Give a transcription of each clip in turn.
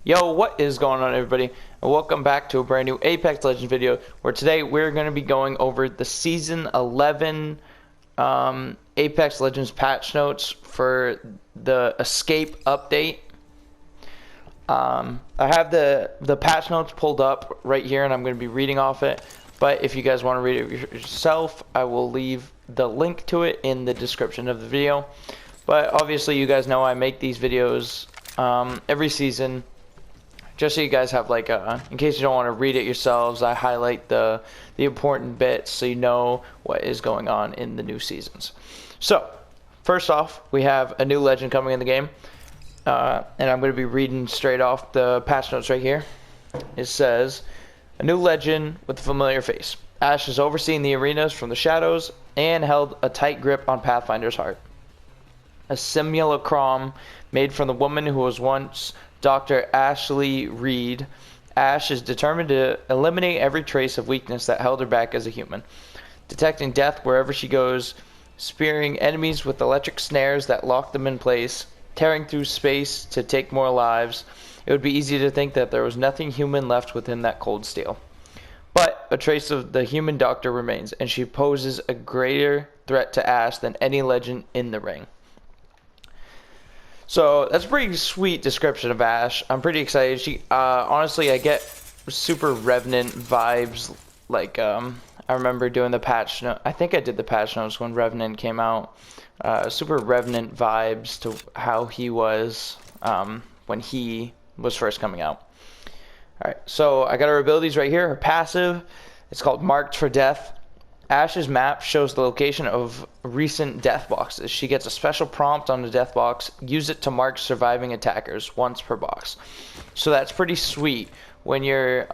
Yo, what is going on, everybody? And welcome back to a brand new Apex Legends video, where today we're going to be going over the Season 11 Apex Legends patch notes for the Escape update. I have the patch notes pulled up right here, and I'm going to be reading off it. But if you guys want to read it yourself, I will leave the link to it in the description of the video. But obviously, you guys know I make these videos every season, just so you guys have like in case you don't want to read it yourselves, I highlight the important bits so you know what is going on in the new seasons. So, first off, we have a new legend coming in the game. And I'm going to be reading straight off the patch notes right here. It says, a new legend with a familiar face. Ashe has overseen the arenas from the shadows and held a tight grip on Pathfinder's heart. A simulacrum made from the woman who was once Dr. Ashley Reed. Ashe is determined to eliminate every trace of weakness that held her back as a human, detecting death wherever she goes, spearing enemies with electric snares that lock them in place, tearing through space to take more lives. It would be easy to think that there was nothing human left within that cold steel. But a trace of the human doctor remains, and she poses a greater threat to Ashe than any legend in the ring. So that's a pretty sweet description of Ashe. I'm pretty excited. She honestly, I get super Revenant vibes. Like I remember doing the patch note. I think I did the patch notes when Revenant came out. Super Revenant vibes to how he was when he was first coming out. Alright, so I got her abilities right here. Her passive, it's called Marked for Death. Ashe's map shows the location of recent death boxes. She gets a special prompt on the death box. Use it to mark surviving attackers once per box. So that's pretty sweet. When you're,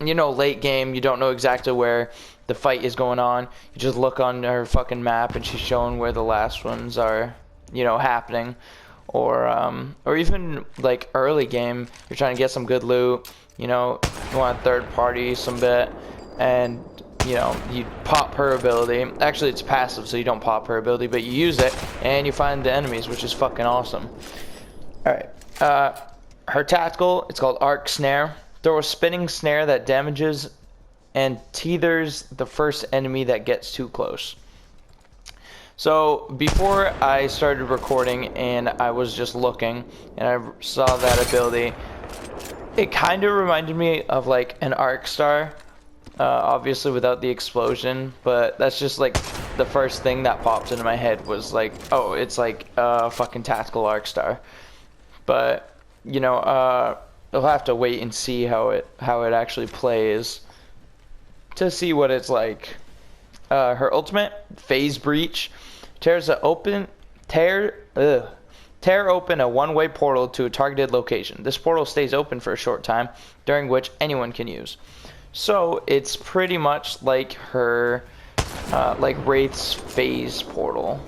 late game, you don't know exactly where the fight is going on. You just look on her fucking map and she's showing where the last ones are, happening. Or even like early game, you're trying to get some good loot. You want a third party some bit, and you pop her ability. Actually, it's passive, so you don't pop her ability, but you use it, and you find the enemies, which is fucking awesome. Alright. Her tactical, it's called Arc Snare. Throw a spinning snare that damages and tethers the first enemy that gets too close. So, before I started recording, and I was just looking, and I saw that ability, it kind of reminded me of, like, an Arc Star. Obviously without the explosion, but that's just like the first thing that popped into my head was like, oh, it's like a fucking tactical arc star. But you'll have to wait and see how it actually plays to see what it's like. Her ultimate, Phase Breach, tear open a one-way portal to a targeted location. This portal stays open for a short time, during which anyone can use. So it's pretty much like her, like Wraith's phase portal.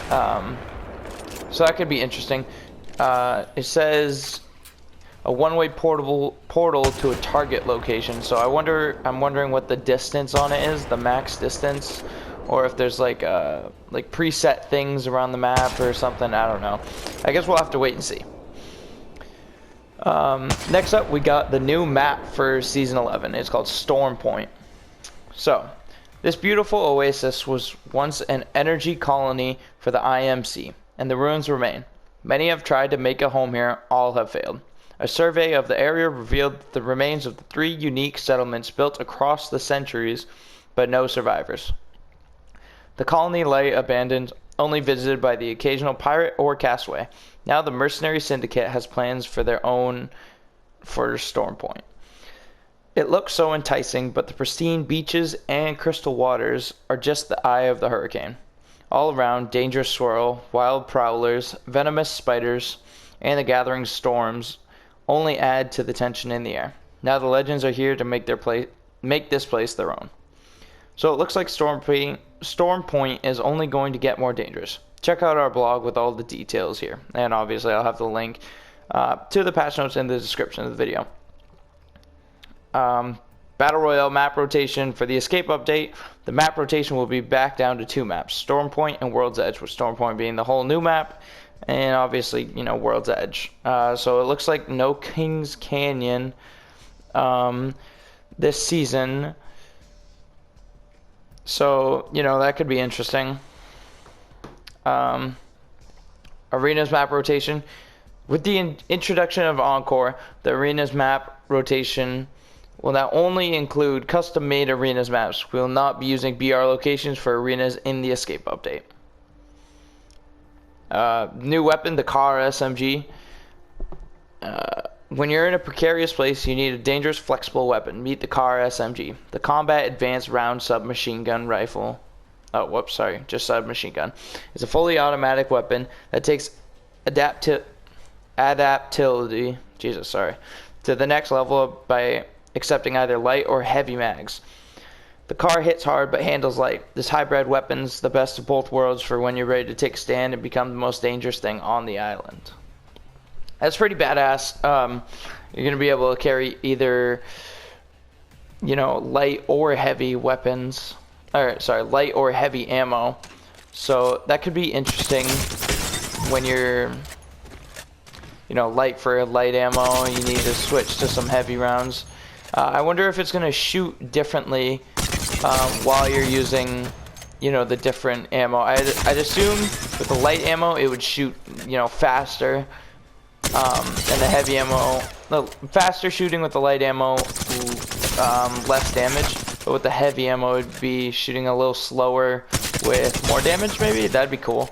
So that could be interesting. It says a one-way portal to a target location. So I'm wondering what the distance on it is, the max distance, or if there's like preset things around the map or something. I don't know. I guess we'll have to wait and see. Next up, we got the new map for Season 11. It's called Storm Point. So, this beautiful oasis was once an energy colony for the IMC, and the ruins remain. Many have tried to make a home here, all have failed. A survey of the area revealed the remains of the 3 unique settlements built across the centuries, but no survivors. The colony lay abandoned, only visited by the occasional pirate or castaway. Now the mercenary syndicate has plans for their own for Storm Point. It looks so enticing, but the pristine beaches and crystal waters are just the eye of the hurricane. All around, dangerous swirl, wild prowlers, venomous spiders, and the gathering storms only add to the tension in the air. Now the legends are here to make this place their own. So it looks like Storm Point is only going to get more dangerous. Check out our blog with all the details here. And obviously I'll have the link to the patch notes in the description of the video. Battle Royale map rotation for the Escape update. The map rotation will be back down to 2 maps, Storm Point and World's Edge, with Storm Point being the whole new map, and obviously, you know, World's Edge. So it looks like no Kings Canyon this season. So, you know, that could be interesting. Arena's map rotation. With the introduction of Encore, the Arena's map rotation will now only include custom-made Arena's maps. We will not be using BR locations for Arenas in the Escape update. New weapon, the car SMG. When you're in a precarious place, you need a dangerous, flexible weapon. Meet the car SMG, the Combat Advanced Round Submachine Gun Rifle. Oh, whoops, sorry, just submachine gun. It's a fully automatic weapon that takes adaptability, to the next level by accepting either light or heavy mags. The car hits hard but handles light. This hybrid weapon's the best of both worlds for when you're ready to take a stand and become the most dangerous thing on the island. That's pretty badass. You're going to be able to carry either, you know, light or heavy weapons. Light or heavy ammo. So that could be interesting when you're, you know, light for light ammo. You need to switch to some heavy rounds. I wonder if it's going to shoot differently while you're using, you know, the different ammo. I'd assume with the light ammo it would shoot, you know, faster. And the heavy ammo, the faster shooting with the light ammo, less damage. But with the heavy ammo, it would be shooting a little slower with more damage, maybe? That'd be cool.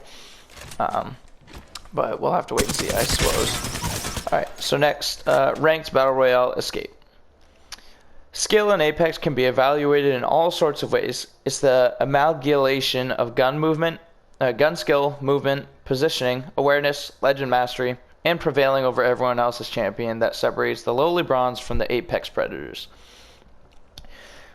But we'll have to wait and see, I suppose. Alright, so next, Ranked Battle Royale Escape. Skill in Apex can be evaluated in all sorts of ways. It's the amalgamation of gun movement, gun skill, movement, positioning, awareness, legend mastery, and prevailing over everyone else's champion that separates the lowly bronze from the Apex predators.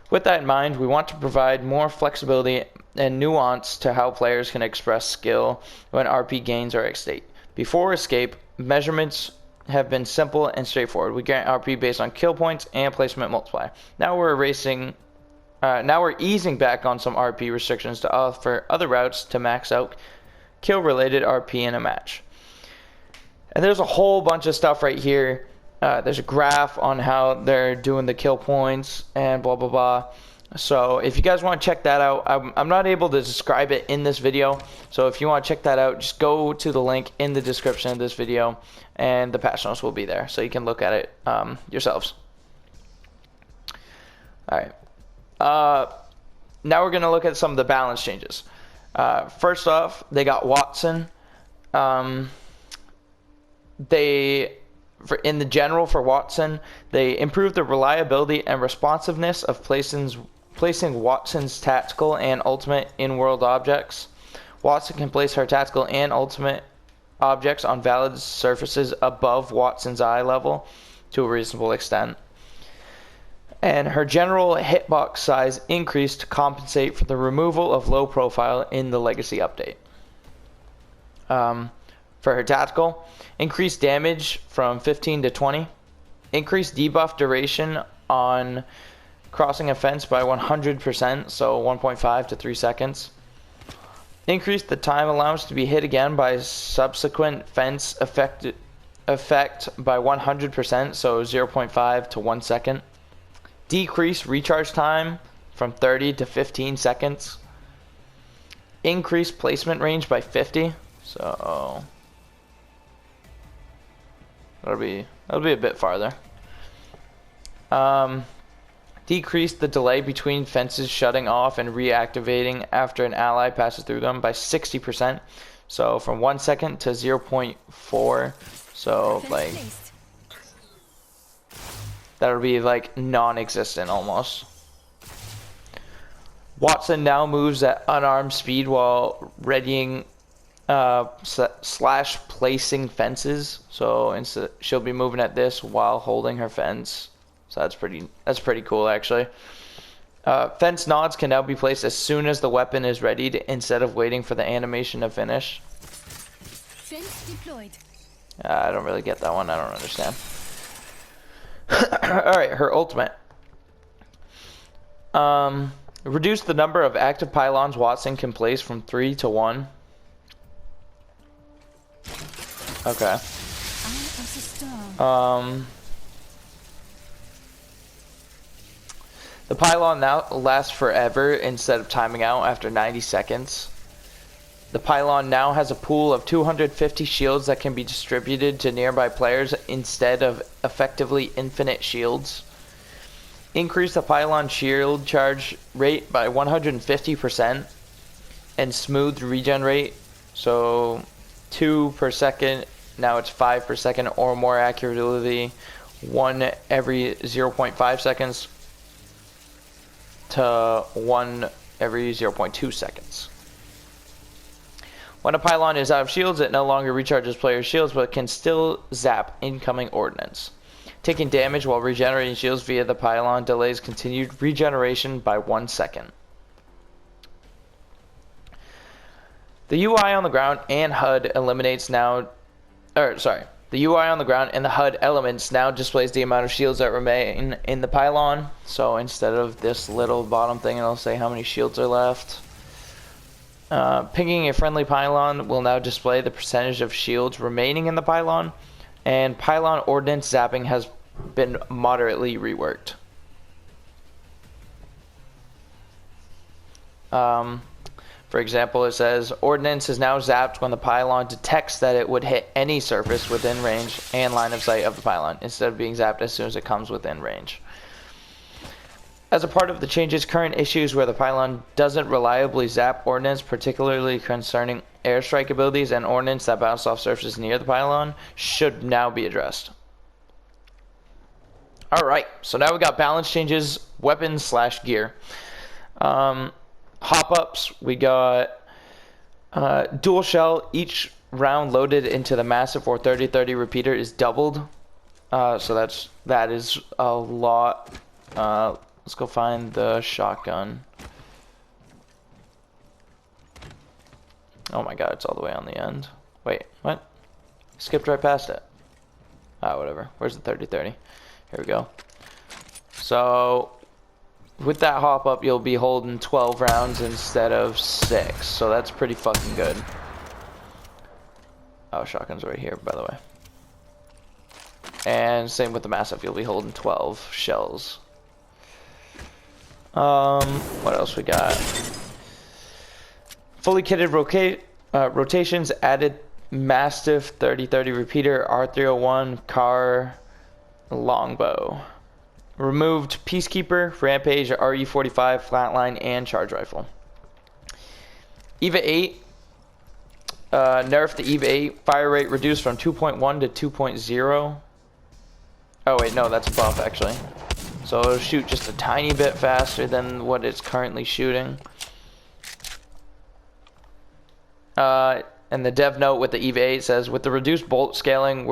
With that in mind, we want to provide more flexibility and nuance to how players can express skill when RP gains are at stake. Before Escape, measurements have been simple and straightforward. We grant RP based on kill points and placement multiplier. Now we're easing back on some RP restrictions to offer other routes to max out kill-related RP in a match. And there's a whole bunch of stuff right here. There's a graph on how they're doing the kill points and blah, blah, blah. So if you guys want to check that out, I'm not able to describe it in this video. So if you want to check that out, just go to the link in the description of this video and the patch notes will be there. So you can look at it yourselves. Alright. Now we're going to look at some of the balance changes. First off, they got Watson. In the general for Watson, they improved the reliability and responsiveness of placing Watson's tactical and ultimate in-world objects. Watson can place her tactical and ultimate objects on valid surfaces above Watson's eye level to a reasonable extent. And her general hitbox size increased to compensate for the removal of low profile in the Legacy update. For her tactical, increased damage from 15 to 20, increased debuff duration on crossing a fence by 100%, so 1.5 to 3 seconds. Increased the time allowance to be hit again by subsequent fence effect by 100%, so 0.5 to 1 second. Decreased recharge time from 30 to 15 seconds. Increased placement range by 50, so that'll be a bit farther. Decreased the delay between fences shutting off and reactivating after an ally passes through them by 60%. So from 1 second to 0.4. So like that'll be like non-existent almost. Watson now moves at unarmed speed while readying slash placing fences. So she'll be moving at this while holding her fence. So that's pretty cool actually. Fence nods can now be placed as soon as the weapon is readied instead of waiting for the animation to finish. Fence deployed. I don't really get that one. I don't understand. Alright, her ultimate. Reduce the number of active pylons Watson can place from 3 to 1. Okay. I was a star. The pylon now lasts forever instead of timing out after 90 seconds. The pylon now has a pool of 250 shields that can be distributed to nearby players instead of effectively infinite shields. Increase the pylon shield charge rate by 150% and smooth regen rate. So 2 per second, now it's 5 per second or more accurately, 1 every 0.5 seconds to 1 every 0.2 seconds. When a pylon is out of shields, it no longer recharges players' shields, but can still zap incoming ordnance. Taking damage while regenerating shields via the pylon delays continued regeneration by 1 second. The UI on the ground and HUD eliminates now, the UI on the ground and the HUD elements now displays the amount of shields that remain in the pylon. So instead of this little bottom thing, it'll say how many shields are left. Pinging a friendly pylon will now display the percentage of shields remaining in the pylon, and pylon ordnance zapping has been moderately reworked. For example, it says, ordnance is now zapped when the pylon detects that it would hit any surface within range and line of sight of the pylon, instead of being zapped as soon as it comes within range. As a part of the changes, current issues where the pylon doesn't reliably zap ordnance, particularly concerning airstrike abilities and ordnance that bounce off surfaces near the pylon, should now be addressed. Alright, so now we got balance changes, weapons / gear. Hop-ups, we got dual shell. Each round loaded into the massive or 30-30 repeater is doubled. So that is a lot. Let's go find the shotgun. Oh my god, it's all the way on the end. Wait, what? Skipped right past it. Ah, whatever. Where's the 30-30? Here we go. So, with that hop up, you'll be holding 12 rounds instead of 6. So that's pretty fucking good. Oh, shotgun's right here, by the way. And same with the massive, you'll be holding 12 shells. What else we got? Fully kitted rotations, added Mastiff 30-30 repeater, R301, car, longbow. Removed Peacekeeper, Rampage, RE45, flatline, and charge rifle. EVA 8. Nerfed the EVA 8. Fire rate reduced from 2.1 to 2.0. Oh wait, no, that's a buff actually. So it'll shoot just a tiny bit faster than what it's currently shooting. And the dev note with the EVA 8 says, with the reduced bolt scaling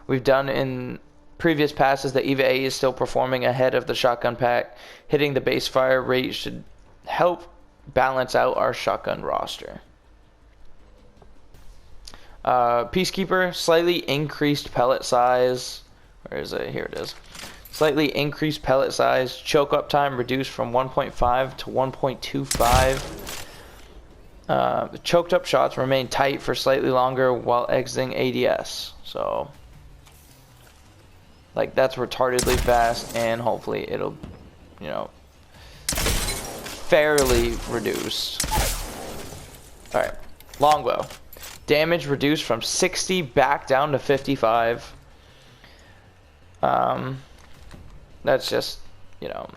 we've done in previous passes, the EVA 8 is still performing ahead of the shotgun pack. Hitting the base fire rate should help balance out our shotgun roster. Peacekeeper, slightly increased pellet size. Where is it? Here it is. Slightly increased pellet size. Choke up time reduced from 1.5 to 1.25. The choked up shots remain tight for slightly longer while exiting ADS. So, like, that's retardedly fast, and hopefully it'll, you know, fairly reduced. Alright, longbow. Damage reduced from 60 back down to 55. That's just, you know,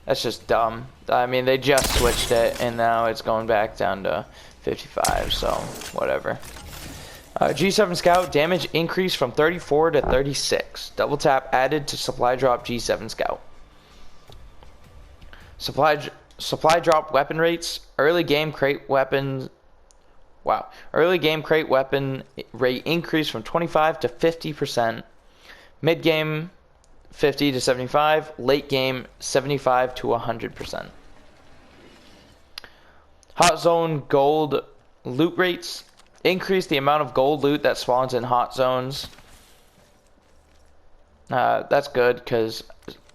that's just dumb. I mean, they just switched it, and now it's going back down to 55, so whatever. G7 Scout, damage increased from 34 to 36. Double tap added to supply drop G7 Scout. Supply drop weapon rates. Early game crate weapons. Wow. Early game crate weapon rate increased from 25 to 50%. Mid game 50 to 75. Late game 75 to 100%. Hot zone gold loot rates. Increase the amount of gold loot that spawns in hot zones. That's good, because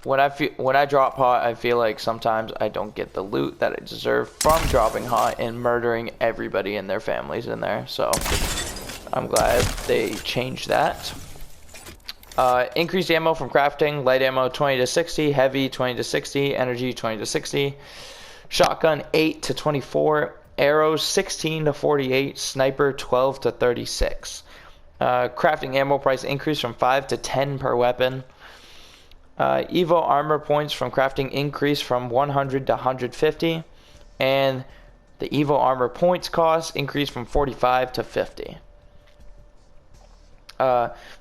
when I drop hot, I feel like sometimes I don't get the loot that I deserve from dropping hot and murdering everybody and their families in there. So I'm glad they changed that. Increased ammo from crafting. Light ammo 20 to 60, heavy 20 to 60, energy 20 to 60, shotgun 8 to 24, arrows 16 to 48, sniper 12 to 36. Crafting ammo price increase from 5 to 10 per weapon. Evo armor points from crafting increase from 100 to 150, and the Evo armor points cost increase from 45 to 50.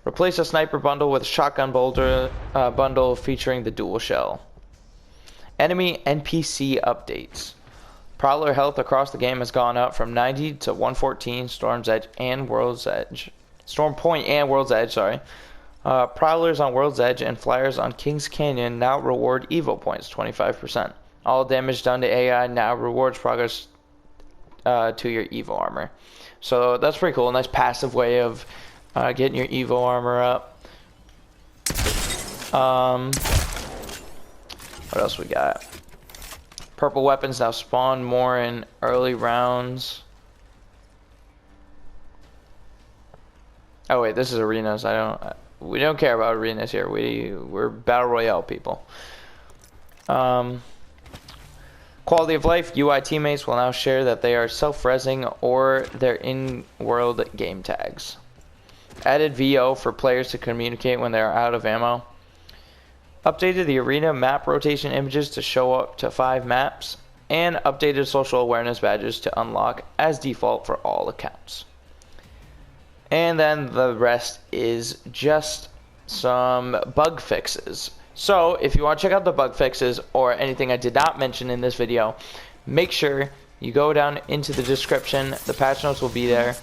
Replace a sniper bundle with a shotgun bundle featuring the dual shell. Enemy NPC updates. Prowler health across the game has gone up from 90 to 114. Storm Point and World's Edge, sorry. Prowlers on World's Edge and Flyers on Kings Canyon now reward Evo points 25%. All damage done to AI now rewards progress to your Evo armor. So that's pretty cool. A nice passive way of getting your Evo armor up. What else we got? Purple weapons now spawn more in early rounds. Oh wait, this is arenas. We don't care about arenas here. We're battle royale people. Quality of life. UI teammates will now share that they are self-resing or their in-world game tags. Added VO for players to communicate when they are out of ammo. Updated the arena map rotation images to show up to 5 maps. And updated social awareness badges to unlock as default for all accounts. And then the rest is just some bug fixes. So if you want to check out the bug fixes or anything I did not mention in this video, make sure you go down into the description. The patch notes will be there.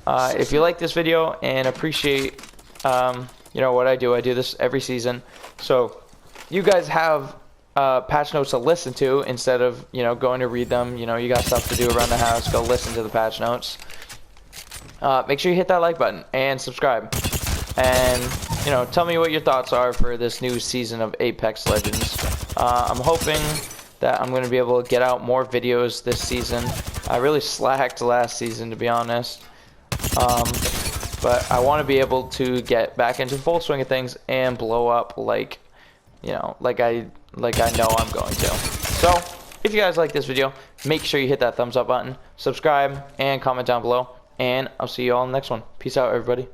If you like this video and appreciate you know what I do this every season, so you guys have patch notes to listen to instead of going to read them. You got stuff to do around the house, go listen to the patch notes. Make sure you hit that like button and subscribe, and tell me what your thoughts are for this new season of Apex Legends. I'm hoping that I'm going to be able to get out more videos this season. I really slacked last season, to be honest. But I want to be able to get back into full swing of things and blow up like I know I'm going to. So if you guys like this video, make sure you hit that thumbs up button, subscribe, and comment down below. And I'll see you all in the next one. Peace out, everybody.